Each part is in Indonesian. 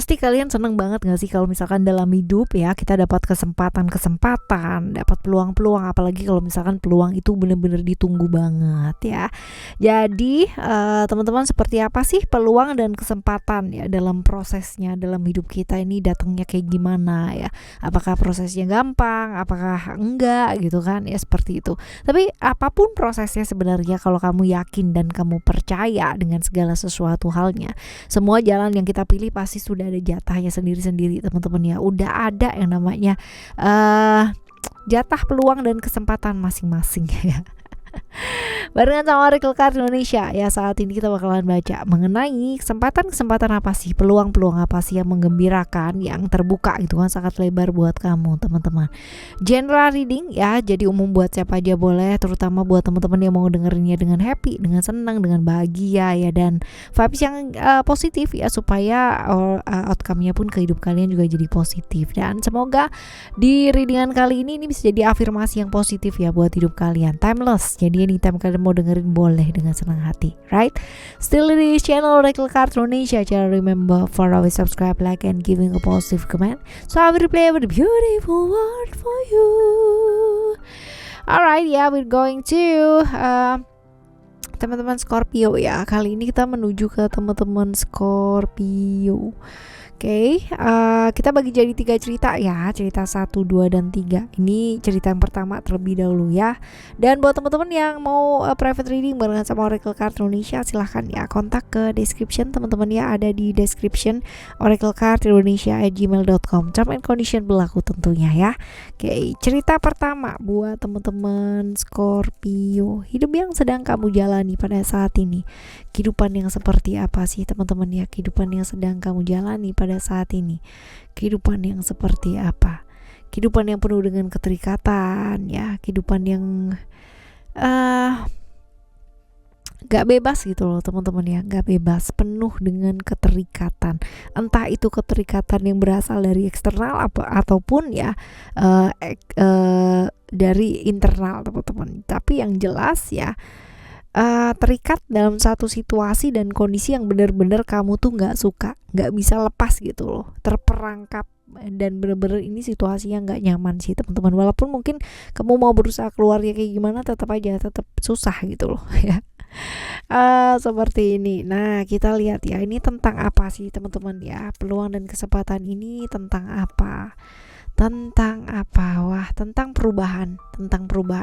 Pasti kalian seneng banget gak sih kalau misalkan dalam hidup ya kita dapat kesempatan, dapat peluang-peluang, apalagi kalau misalkan peluang itu bener-bener ditunggu banget ya. Jadi teman-teman, seperti apa sih peluang dan kesempatan ya dalam prosesnya, dalam hidup kita ini datangnya kayak gimana ya? Apakah prosesnya gampang, apakah enggak gitu kan ya, seperti itu. Tapi apapun prosesnya sebenarnya, kalau kamu yakin dan kamu percaya dengan segala sesuatu halnya, semua jalan yang kita pilih pasti sudah ada jatahnya sendiri-sendiri teman-teman ya. Udah ada yang namanya jatah peluang dan kesempatan masing-masing ya. Barengan sama Oracle Card Indonesia ya, saat ini kita bakalan baca mengenai kesempatan-kesempatan apa sih, peluang-peluang apa sih yang menggembirakan, yang terbuka gitu kan, sangat lebar buat kamu teman-teman. General reading ya, jadi umum buat siapa aja boleh, terutama buat teman-teman yang mau dengerinnya dengan happy, dengan senang, dengan bahagia ya, dan vibes yang positif ya, supaya outcome-nya pun ke hidup kalian juga jadi positif. Dan semoga di readingan kali ini bisa jadi afirmasi yang positif ya buat hidup kalian, timeless. Jadi anytime kalian mau dengerin boleh dengan senang hati, right? Still di channel Oracle Card Indonesia. Jangan remember for always subscribe, like, and giving a positive comment. So I will replay with a beautiful word for you. Alright, yeah, we're going to teman-teman Scorpio ya. Kali ini kita menuju ke teman-teman Scorpio. Oke, kita bagi jadi 3 cerita ya, cerita 1, 2, dan 3. Ini cerita yang pertama terlebih dahulu ya. Dan buat teman-teman yang mau private reading barengan sama Oracle Card Indonesia, silahkan ya kontak ke description teman-teman ya, ada di description oraclecardindonesia@gmail.com. Term and condition berlaku tentunya ya. Oke, cerita pertama buat teman-teman Scorpio. Hidup yang sedang kamu jalani pada saat ini, kehidupan yang seperti apa sih teman-teman ya? Kehidupan yang sedang kamu jalani pada saat ini, kehidupan yang seperti apa? Kehidupan yang penuh dengan keterikatan ya, kehidupan yang gak bebas gitu loh teman-teman ya, gak bebas, penuh dengan keterikatan. Entah itu keterikatan yang berasal dari eksternal ataupun ya dari internal teman-teman. Tapi yang jelas ya, terikat dalam satu situasi dan kondisi yang benar-benar kamu tuh nggak suka, nggak bisa lepas gitu loh, terperangkap, dan benar-benar ini situasi yang nggak nyaman sih teman-teman. Walaupun mungkin kamu mau berusaha keluarnya kayak gimana, tetap aja tetap susah gitu loh ya. Seperti ini. Nah, kita lihat ya, ini tentang apa sih teman-teman ya, peluang dan kesempatan ini tentang apa? Tentang apa? Wah, tentang perubahan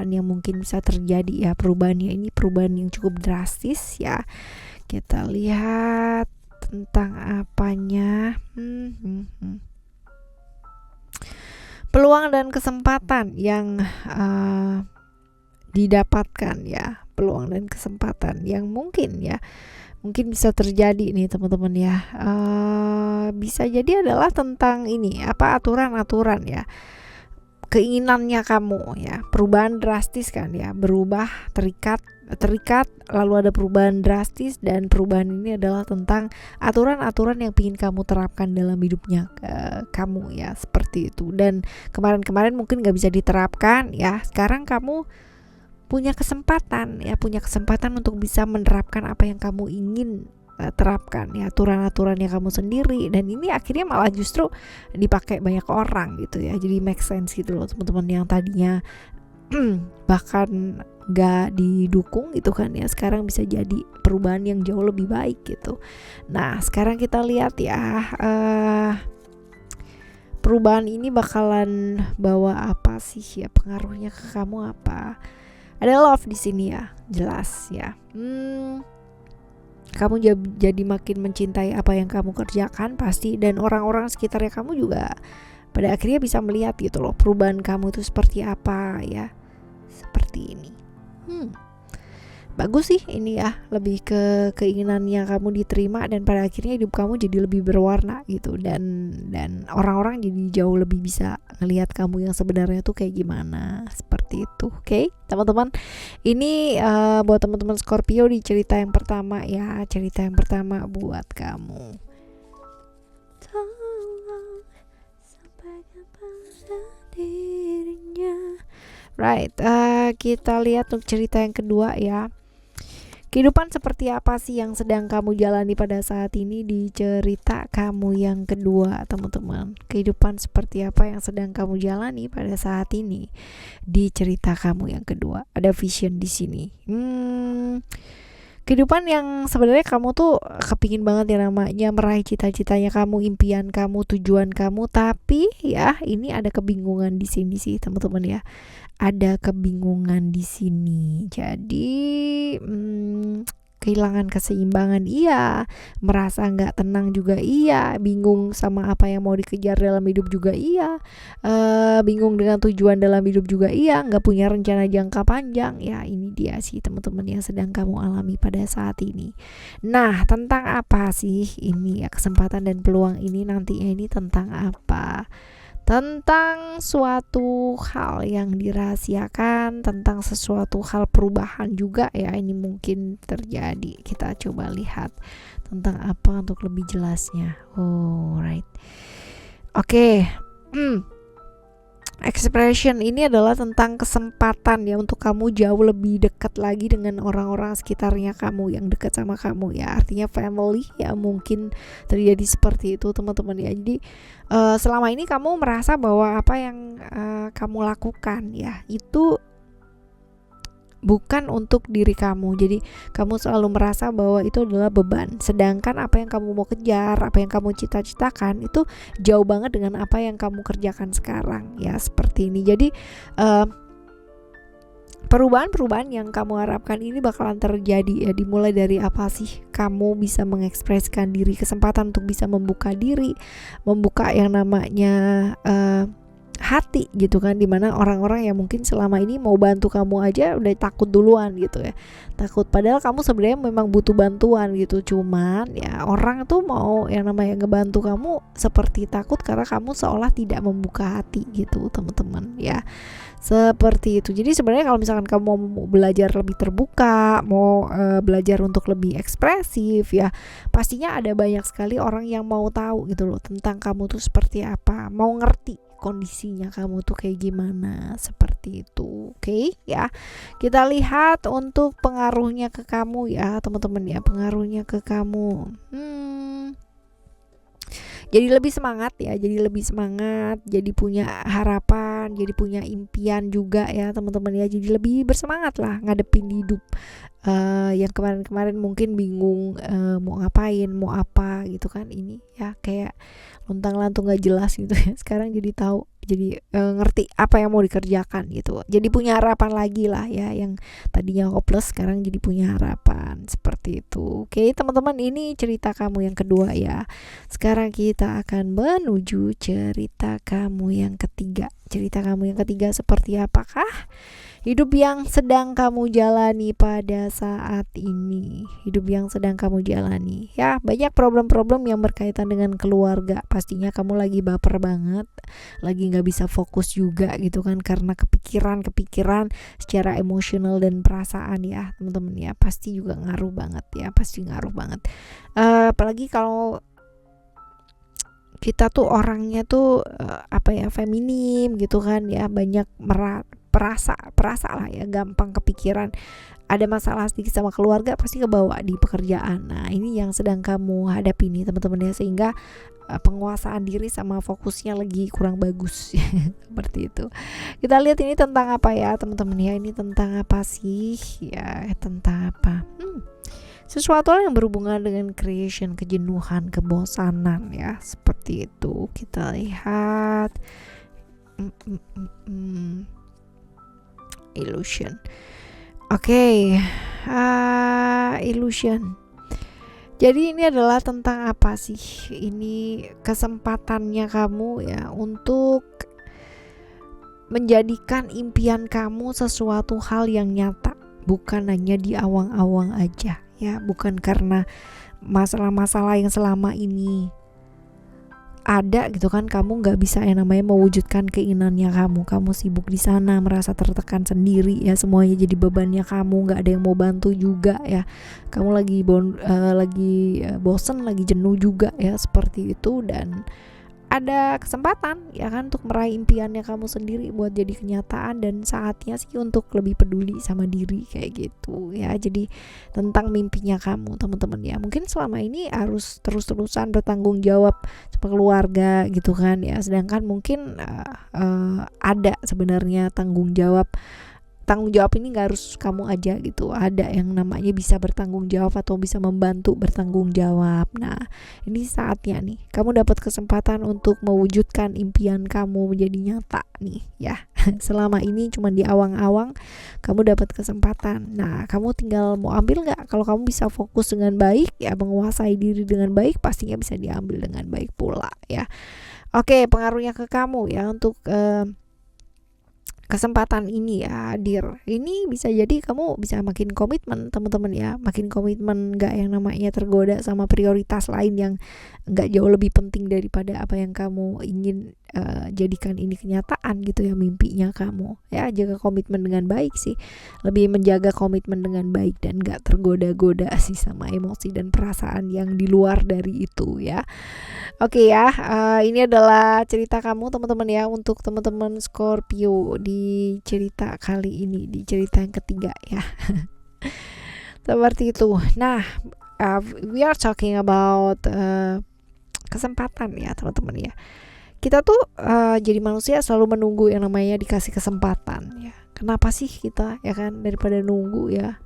yang mungkin bisa terjadi ya. Perubahannya ini perubahan yang cukup drastis ya. Kita lihat tentang apanya. Peluang dan kesempatan yang didapatkan ya, peluang dan kesempatan yang mungkin bisa terjadi nih teman-teman ya. Bisa jadi adalah tentang ini, aturan-aturan ya, keinginannya kamu ya, perubahan drastis kan ya, berubah, terikat, lalu ada perubahan drastis, dan perubahan ini adalah tentang aturan-aturan yang ingin kamu terapkan dalam hidupnya kamu ya, seperti itu. Dan kemarin mungkin gak bisa diterapkan ya, sekarang kamu punya kesempatan untuk bisa menerapkan apa yang kamu ingin terapkan ya, aturan-aturannya kamu sendiri, dan ini akhirnya malah justru dipakai banyak orang gitu ya. Jadi make sense gitu loh teman-teman, yang tadinya bahkan gak didukung gitu kan ya, sekarang bisa jadi perubahan yang jauh lebih baik gitu. Nah, sekarang kita lihat ya, perubahan ini bakalan bawa apa sih ya, pengaruhnya ke kamu apa? Ada love di sini ya, jelas ya. Kamu jadi makin mencintai apa yang kamu kerjakan pasti, dan orang-orang sekitarnya kamu juga pada akhirnya bisa melihat gitu loh, perubahan kamu itu seperti apa ya, seperti ini. Bagus sih ini ya, lebih ke keinginannya kamu diterima, dan pada akhirnya hidup kamu jadi lebih berwarna gitu, dan orang-orang jadi jauh lebih bisa ngelihat kamu yang sebenarnya tuh kayak gimana, seperti itu. Oke, teman-teman, ini buat teman-teman Scorpio di cerita yang pertama ya, cerita yang pertama buat kamu. Tolong sampaikan pada dirinya. Right, kita lihat untuk cerita yang kedua ya. Kehidupan seperti apa sih yang sedang kamu jalani pada saat ini di cerita kamu yang kedua, teman-teman? Kehidupan seperti apa yang sedang kamu jalani pada saat ini di cerita kamu yang kedua? Ada vision di sini. Kehidupan yang sebenarnya kamu tuh kepingin banget ya namanya meraih cita-citanya kamu, impian kamu, tujuan kamu, tapi ya ini ada kebingungan di sini sih, teman-teman ya. Ada kebingungan di sini. Jadi kehilangan keseimbangan iya, merasa nggak tenang juga iya, bingung sama apa yang mau dikejar dalam hidup juga iya, bingung dengan tujuan dalam hidup juga iya, nggak punya rencana jangka panjang. Ya ini dia sih teman-teman yang sedang kamu alami pada saat ini. Nah, tentang apa sih ini ya, kesempatan dan peluang ini nantinya ini tentang apa? Tentang suatu hal yang dirahasiakan, tentang sesuatu hal perubahan juga ya, ini mungkin terjadi. Kita coba lihat tentang apa untuk lebih jelasnya. Right. Oke. Expression ini adalah tentang kesempatan ya untuk kamu jauh lebih dekat lagi dengan orang-orang sekitarnya kamu yang dekat sama kamu ya, artinya family ya, mungkin terjadi seperti itu teman-teman ya. Jadi selama ini kamu merasa bahwa apa yang kamu lakukan ya itu bukan untuk diri kamu. Jadi kamu selalu merasa bahwa itu adalah beban. Sedangkan apa yang kamu mau kejar, apa yang kamu cita-citakan itu jauh banget dengan apa yang kamu kerjakan sekarang ya, seperti ini. Jadi perubahan-perubahan yang kamu harapkan ini bakalan terjadi ya, dimulai dari apa sih kamu bisa mengekspresikan diri, kesempatan untuk bisa membuka diri, membuka yang namanya hati gitu kan, dimana orang-orang yang mungkin selama ini mau bantu kamu aja udah takut duluan gitu ya, takut padahal kamu sebenarnya memang butuh bantuan gitu, cuman ya orang tuh mau yang namanya ngebantu kamu seperti takut karena kamu seolah tidak membuka hati gitu teman-teman ya, seperti itu. Jadi sebenarnya kalau misalkan kamu mau belajar lebih terbuka, mau belajar untuk lebih ekspresif ya, pastinya ada banyak sekali orang yang mau tahu gitu loh tentang kamu tuh seperti apa, mau ngerti kondisinya kamu tuh kayak gimana, seperti itu. Oke ya, kita lihat untuk pengaruhnya ke kamu ya teman-teman ya, pengaruhnya ke kamu. Jadi lebih semangat ya, jadi punya harapan, jadi punya impian juga ya teman-teman ya, jadi lebih bersemangat lah ngadepin hidup. Yang kemarin-kemarin mungkin bingung mau ngapain, mau apa gitu kan, ini ya kayak lontang-lantung gak jelas gitu ya, sekarang jadi tahu, jadi ngerti apa yang mau dikerjakan gitu, jadi punya harapan lagi lah ya, yang tadinya hopeless sekarang jadi punya harapan, seperti itu. Oke teman-teman, ini cerita kamu yang kedua ya. Sekarang kita akan menuju cerita kamu yang ketiga. Cerita kamu yang ketiga seperti apakah hidup yang sedang kamu jalani pada saat ini? Hidup yang sedang kamu jalani ya, banyak problem-problem yang berkaitan dengan keluarga. Pastinya kamu lagi baper banget, lagi gak bisa fokus juga gitu kan, karena kepikiran secara emosional dan perasaan ya teman-teman ya, pasti juga ngaruh banget ya, pasti ngaruh banget. Apalagi kalau kita tuh orangnya tuh feminim gitu kan ya, banyak perasa lah ya, gampang kepikiran, ada masalah sedikit sama keluarga pasti kebawa di pekerjaan. Nah ini yang sedang kamu hadapi nih teman-teman ya, sehingga penguasaan diri sama fokusnya lagi kurang bagus seperti itu. Kita lihat ini tentang apa ya teman-teman ya, ini tentang apa sih ya, tentang apa? Sesuatu yang berhubungan dengan creation, kejenuhan, kebosanan ya, seperti itu. Kita lihat illusion. Oke. Illusion. Jadi ini adalah tentang apa sih? Ini kesempatannya kamu ya untuk menjadikan impian kamu sesuatu hal yang nyata, bukan hanya di awang-awang aja ya, bukan karena masalah-masalah yang selama ini ada gitu kan, kamu nggak bisa yang namanya mewujudkan keinginannya kamu sibuk di sana, merasa tertekan sendiri ya, semuanya jadi bebannya kamu, nggak ada yang mau bantu juga ya, kamu lagi bosen, lagi jenuh juga ya, seperti itu. Dan ada kesempatan ya kan untuk meraih impiannya kamu sendiri buat jadi kenyataan, dan saatnya sih untuk lebih peduli sama diri kayak gitu ya. Jadi tentang mimpinya kamu teman-teman ya, mungkin selama ini harus terus-terusan bertanggung jawab sama keluarga gitu kan ya, sedangkan mungkin ada sebenarnya tanggung jawab ini gak harus kamu aja gitu, ada yang namanya bisa bertanggung jawab atau bisa membantu bertanggung jawab. Nah ini saatnya nih kamu dapat kesempatan untuk mewujudkan impian kamu menjadi nyata nih ya. Selama ini cuma di awang-awang, kamu dapat kesempatan. Nah kamu tinggal mau ambil gak? Kalau kamu bisa fokus dengan baik ya, menguasai diri dengan baik, pastinya bisa diambil dengan baik pula ya. Oke, pengaruhnya ke kamu ya untuk kesempatan ini ya hadir. Ini bisa jadi kamu bisa makin komitmen teman-teman ya, makin komitmen, nggak yang namanya tergoda sama prioritas lain yang nggak jauh lebih penting daripada apa yang kamu ingin jadikan ini kenyataan gitu ya, mimpinya kamu ya. Jaga komitmen dengan baik sih, lebih menjaga komitmen dengan baik dan nggak tergoda-goda sih sama emosi dan perasaan yang di luar dari itu ya. Oke ya, ini adalah cerita kamu teman-teman ya, untuk teman-teman Scorpio di cerita kali ini, di cerita yang ketiga ya. Seperti itu. Nah, we are talking about kesempatan ya teman-teman ya. Kita tuh jadi manusia selalu menunggu yang namanya dikasih kesempatan ya. Kenapa sih kita ya kan, daripada nunggu ya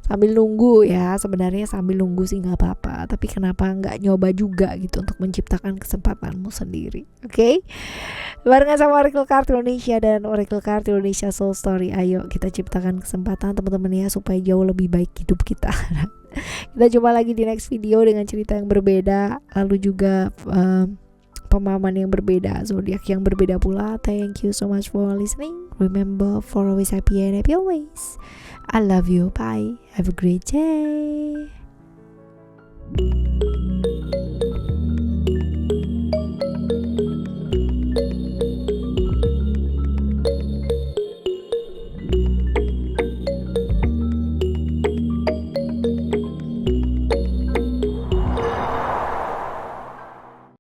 sambil nunggu ya, sebenarnya sambil nunggu sih nggak apa-apa, tapi kenapa nggak nyoba juga gitu untuk menciptakan kesempatanmu sendiri. Oke? Barengan sama Oracle Card Indonesia dan Oracle Card Indonesia Soul Story, ayo kita ciptakan kesempatan teman-teman ya, supaya jauh lebih baik hidup kita. Kita jumpa lagi di next video dengan cerita yang berbeda, lalu juga pemahaman yang berbeda, zodiak yang berbeda pula. Thank you so much for listening. Remember, for always happy and happy always. I love you. Bye. Have a great day.